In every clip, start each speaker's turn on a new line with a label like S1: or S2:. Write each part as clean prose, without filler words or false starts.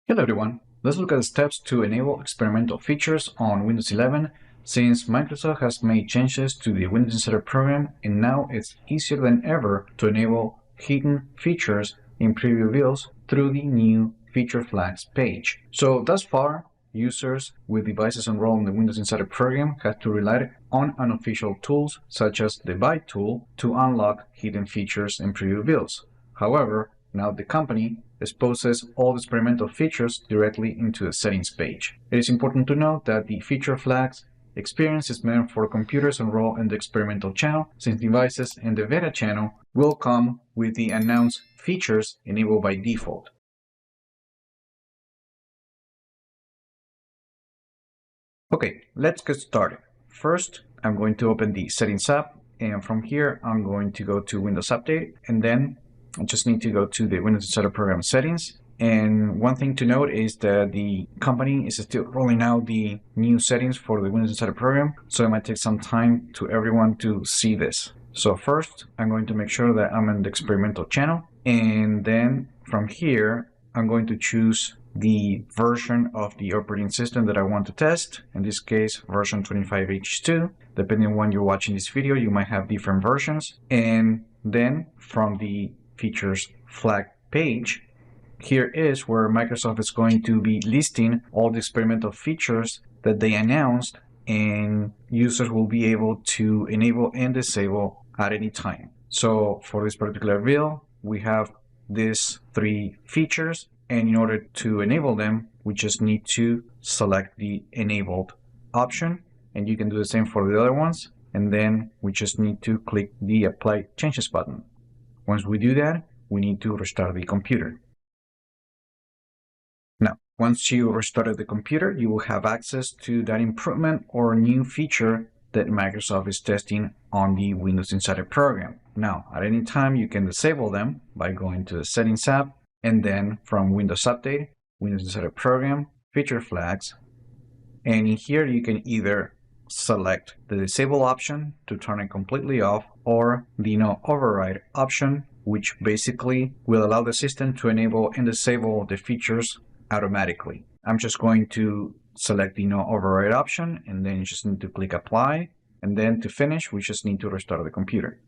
S1: Hello everyone, let's look at the steps to enable experimental features on Windows 11 since Microsoft has made changes to the Windows Insider program and now it's easier than ever to enable hidden features in preview builds through the new feature flags page. So thus far, users with devices enrolled in the Windows Insider program had to rely on unofficial tools such as the Byte tool to unlock hidden features in preview builds. However, now the company exposes all the experimental features directly into the settings page. It is important to note that the feature flags experience is meant for computers enrolled in the experimental channel, since devices in the beta channel will come with the announced features enabled by default. Okay, let's get started. First, I'm going to open the Settings app, and from here I'm going to go to Windows Update, and then I just need to go to the Windows Insider Program settings. And one thing to note is that the company is still rolling out the new settings for the Windows Insider Program, so it might take some time to everyone to see this. So first, I'm going to make sure that I'm in the experimental channel, and then from here, I'm going to choose the version of the operating system that I want to test. In this case, version 25H2. Depending on when you're watching this video, you might have different versions. And then from the features flag page, here is where Microsoft is going to be listing all the experimental features that they announced, and users will be able to enable and disable at any time. So for this particular build, we have these three features, and in order to enable them, we just need to select the enabled option, and you can do the same for the other ones, and then we just need to click the Apply Changes button. Once we do that, we need to restart the computer. Now, once you restarted the computer, you will have access to that improvement or new feature that Microsoft is testing on the Windows Insider program. Now, at any time, you can disable them by going to the Settings app, and then from Windows Update, Windows Insider program, feature flags, and in here you can either select the disable option to turn it completely off, or the no override option, which basically will allow the system to enable and disable the features automatically. I'm just going to select the no override option, and then you just need to click apply, and then to finish we just need to restart the computer.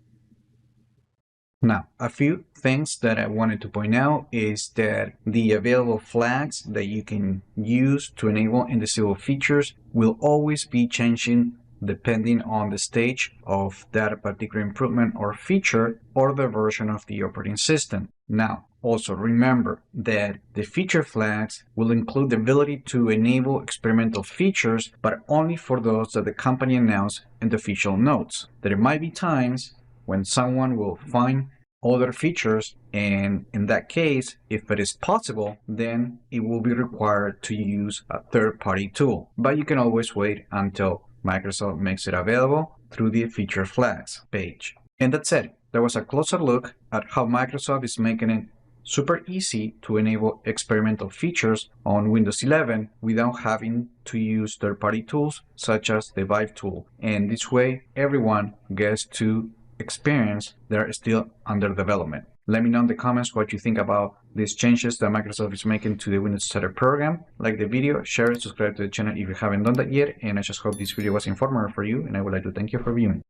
S1: Now, a few things that I wanted to point out is that the available flags that you can use to enable and disable features will always be changing depending on the stage of that particular improvement or feature or the version of the operating system. Now, also remember that the feature flags will include the ability to enable experimental features, but only for those that the company announced in the official notes. There might be times when someone will find other features, and in that case, if it is possible, then it will be required to use a third-party tool. But you can always wait until Microsoft makes it available through the feature flags page. And that's it. There was a closer look at how Microsoft is making it super easy to enable experimental features on Windows 11 without having to use third-party tools such as the Byte tool. And this way, everyone gets to experience that are still under development. Let me know in the comments what you think about these changes that Microsoft is making to the Windows Insider program. Like the video, share it, subscribe to the channel if you haven't done that yet, and I just hope this video was informative for you, and I would like to thank you for viewing.